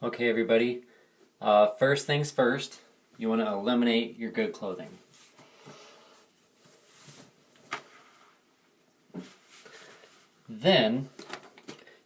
Okay, everybody. First things first, you want to eliminate your good clothing. Then,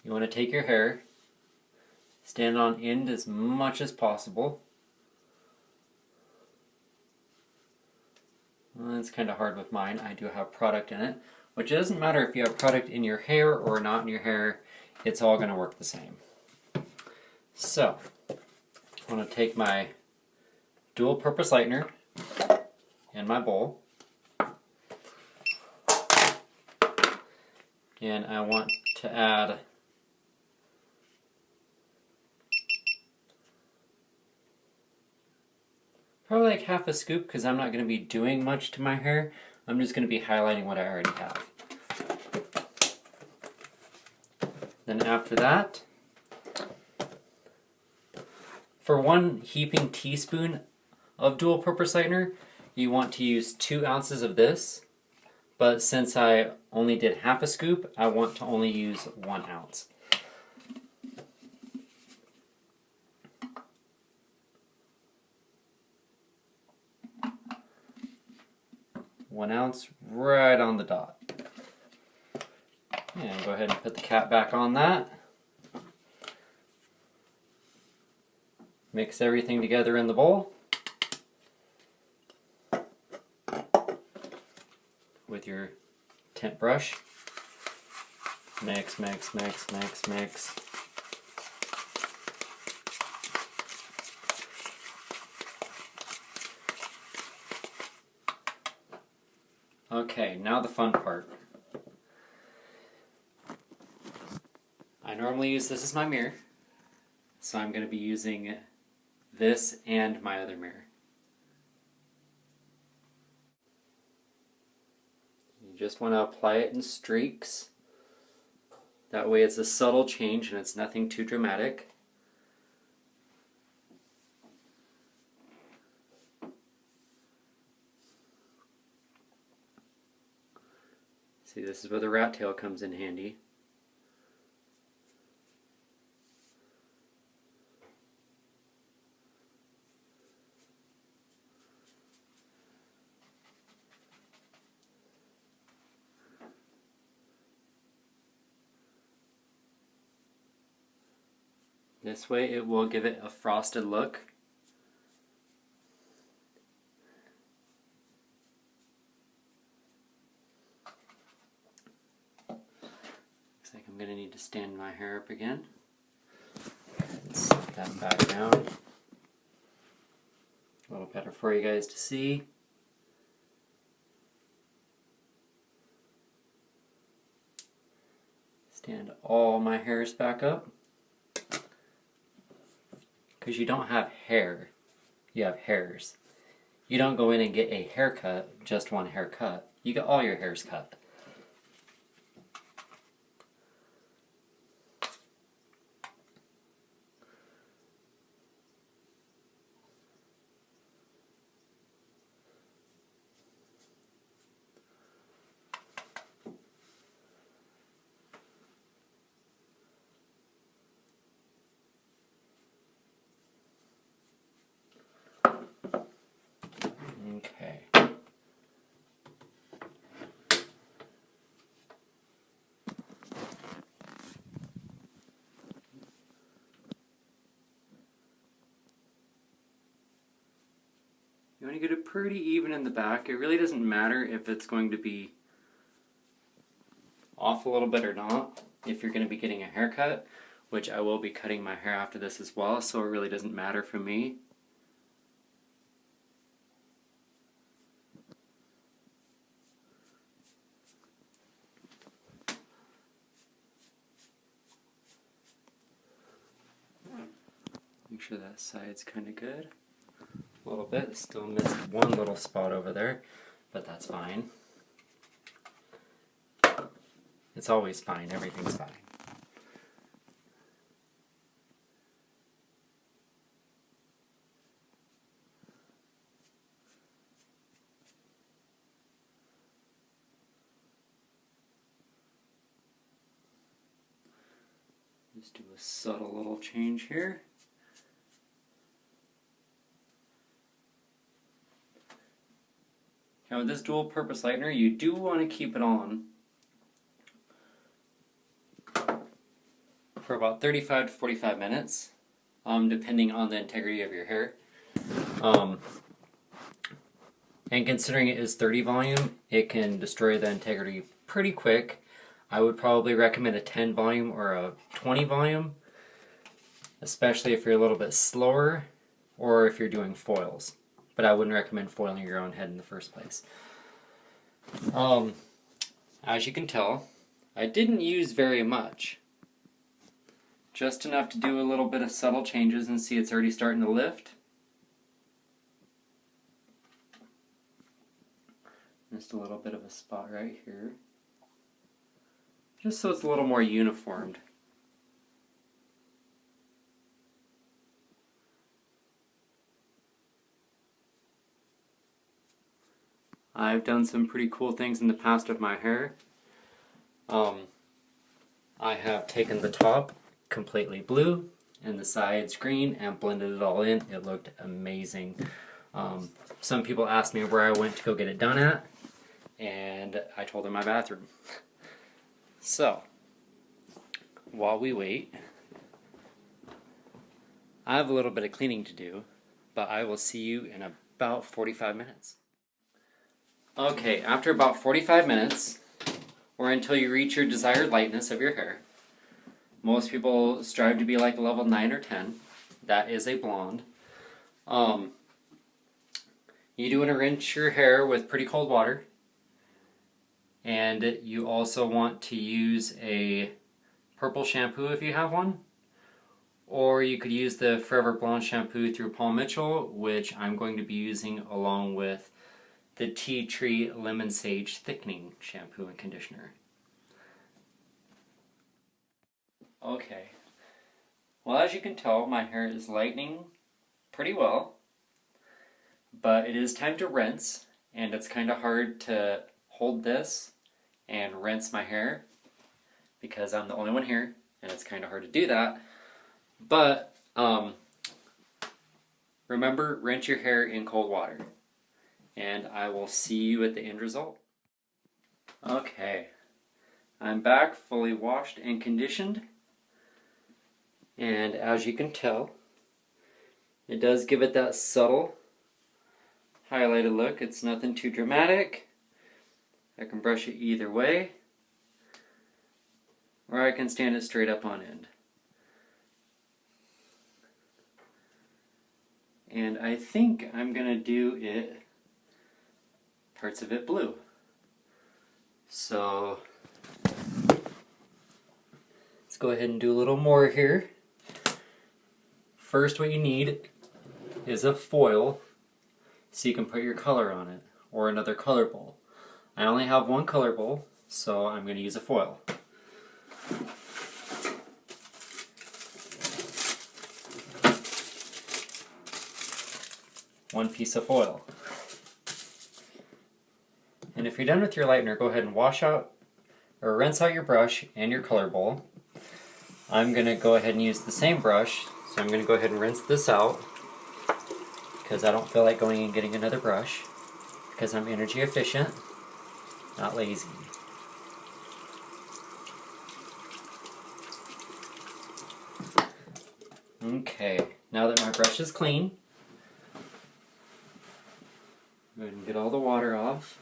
you want to take your hair, stand on end as much as possible. Well, it's kind of hard with mine. I do have product in it, which it doesn't matter if you have product in your hair or not in your hair, it's all going to work the same. So, I want to take my dual purpose lightener and my bowl, and I want to add probably like half a scoop because I'm not going to be doing much to my hair. I'm just going to be highlighting what I already have. Then after that, for 1 heaping teaspoon of dual purpose lightener, you want to use 2 ounces of this. But since I only did half a scoop, I want to only use 1 ounce. One ounce right on the dot. And go ahead and put the cap back on that. Mix everything together in the bowl with your tint brush. Mix, mix, mix, mix, mix. Okay, now the fun part. I normally use this as my mirror, so I'm going to be using this and my other mirror. You just want to apply it in streaks. That way it's a subtle change and it's nothing too dramatic. See, this is where the rat tail comes in handy. This way it will give it a frosted look. Looks like I'm going to need to stand my hair up again. Set that back down. A little better for you guys to see. Stand all my hairs back up. Because you don't have hair, you have hairs. You don't go in and get a haircut, just one haircut. You get all your hairs cut. Okay. You want to get it pretty even in the back. It really doesn't matter if it's going to be off a little bit or not. If you're going to be getting a haircut, which I will be cutting my hair after this as well, so it really doesn't matter for me. Make sure that side's kind of good. A little bit. Still missed one little spot over there, but that's fine. It's always fine. Everything's fine. Just do a subtle little change here. Now with this dual purpose lightener, you do want to keep it on for about 35 to 45 minutes, depending on the integrity of your hair. And considering it is 30 volume, it can destroy the integrity pretty quick. I would probably recommend a 10 volume or a 20 volume, especially if you're a little bit slower or if you're doing foils. But I wouldn't recommend foiling your own head in the first place. As you can tell, I didn't use very much. Just enough to do a little bit of subtle changes and see it's already starting to lift. Just a little bit of a spot right here. Just so it's a little more uniformed. I've done some pretty cool things in the past with my hair. I have taken the top completely blue and the sides green and blended it all in. It looked amazing. Some people asked me where I went to go get it done at, and I told them my bathroom. So, while we wait, I have a little bit of cleaning to do, but I will see you in about 45 minutes. Okay, after about 45 minutes, or until you reach your desired lightness of your hair, most people strive to be like level 9 or 10. That is a blonde. You do want to rinse your hair with pretty cold water. And you also want to use a purple shampoo if you have one. Or you could use the Forever Blonde shampoo through Paul Mitchell, which I'm going to be using along with the Tea Tree Lemon Sage Thickening Shampoo and Conditioner. Okay. Well, as you can tell, my hair is lightening pretty well. But it is time to rinse, and it's kind of hard to hold this and rinse my hair because I'm the only one here, and it's kind of hard to do that. But remember, rinse your hair in cold water, and I will see you at the end result. Okay, I'm back fully washed and conditioned, and as you can tell, it does give it that subtle highlighted look. It's nothing too dramatic. I can brush it either way, or I can stand it straight up on end. And I think I'm gonna do it, parts of it blue. So let's go ahead and do a little more here. First, what you need is a foil so you can put your color on it, or another color bowl. I only have one color bowl, so I'm going to use a foil. One piece of foil. And if you're done with your lightener, go ahead and wash out or rinse out your brush and your color bowl. I'm going to go ahead and use the same brush, so I'm going to go ahead and rinse this out because I don't feel like going and getting another brush because I'm energy efficient, not lazy. Okay, now that my brush is clean, go ahead and get all the water off.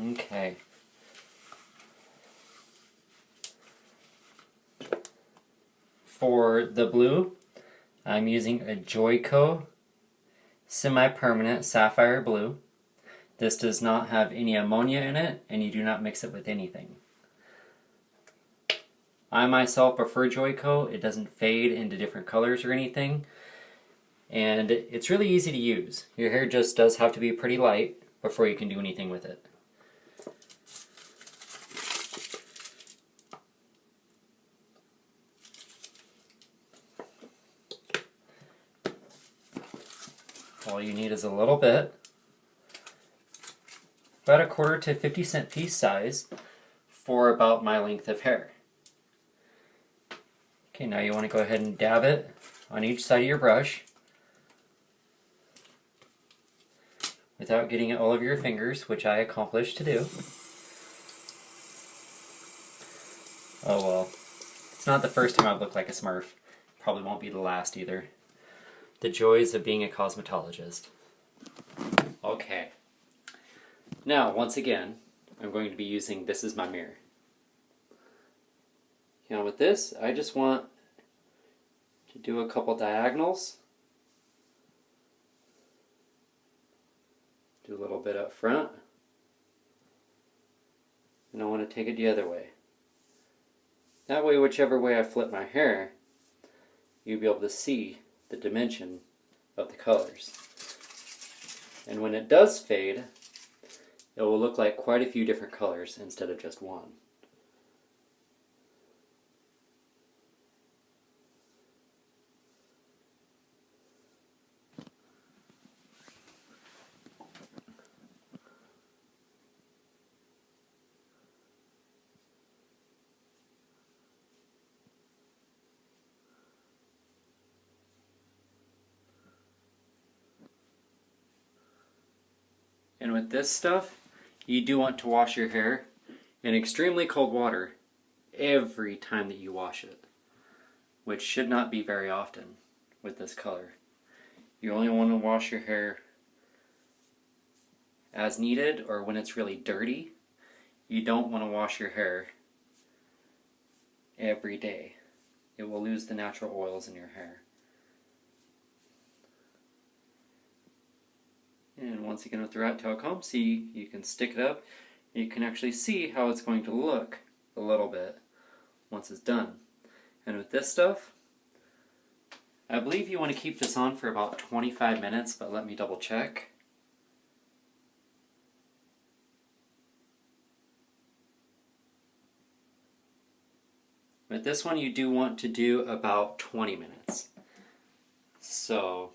Okay. For the blue, I'm using a Joico semi-permanent sapphire blue. This does not have any ammonia in it, and you do not mix it with anything. I myself prefer Joico. It doesn't fade into different colors or anything, and it's really easy to use. Your hair just does have to be pretty light before you can do anything with it. All you need is a little bit, about a quarter to 50-cent piece size for about my length of hair. Okay, now you want to go ahead and dab it on each side of your brush without getting it all over your fingers, which I accomplished to do. Oh well. It's not the first time I've looked like a Smurf. Probably won't be the last either. The joys of being a cosmetologist. Okay. Now, once again, I'm going to be using This Is My Mirror. Now with this, I just want to do a couple diagonals. Do a little bit up front. And I want to take it the other way. That way, whichever way I flip my hair, you'll be able to see the dimension of the colors. And when it does fade, it will look like quite a few different colors instead of just one. And with this stuff, you do want to wash your hair in extremely cold water every time that you wash it, which should not be very often with this color. You only want to wash your hair as needed or when it's really dirty. You don't want to wash your hair every day. It will lose the natural oils in your hair. And once again with the rat tail comb, see, you can stick it up and you can actually see how it's going to look a little bit once it's done. And with this stuff, I believe you want to keep this on for about 25 minutes, but let me double check. With this one, you do want to do about 20 minutes. So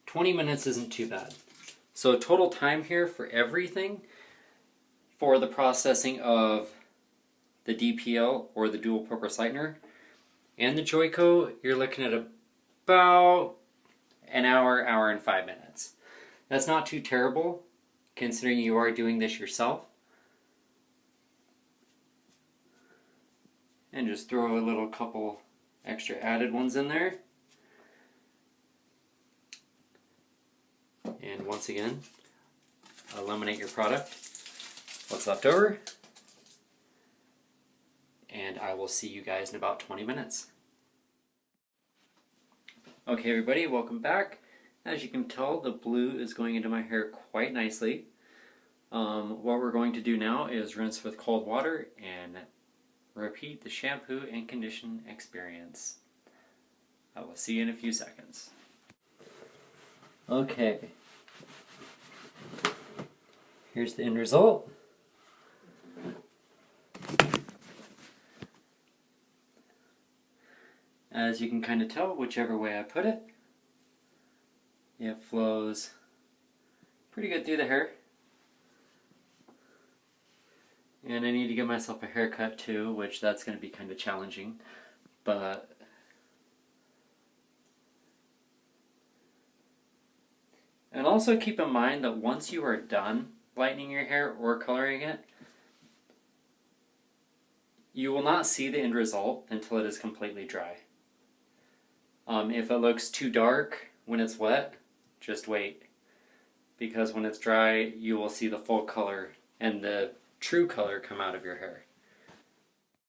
20 minutes isn't too bad. So total time here for everything, for the processing of the DPL or the dual purpose lightener and the Joico, you're looking at about an hour, hour and 5 minutes. That's not too terrible considering you are doing this yourself. And just throw a little couple extra added ones in there. And once again, eliminate your product, what's left over, and I will see you guys in about 20 minutes. Okay everybody, welcome back. As you can tell, the blue is going into my hair quite nicely. What we're going to do now is rinse with cold water and repeat the shampoo and condition experience. I will see you in a few seconds. Okay. Here's the end result. As you can kind of tell, whichever way I put it, it flows pretty good through the hair. And I need to give myself a haircut too, which that's going to be kind of challenging, but and also keep in mind that once you are done lightening your hair or coloring it, you will not see the end result until it is completely dry. If it looks too dark when it's wet, just wait, because when it's dry you will see the full color and the true color come out of your hair.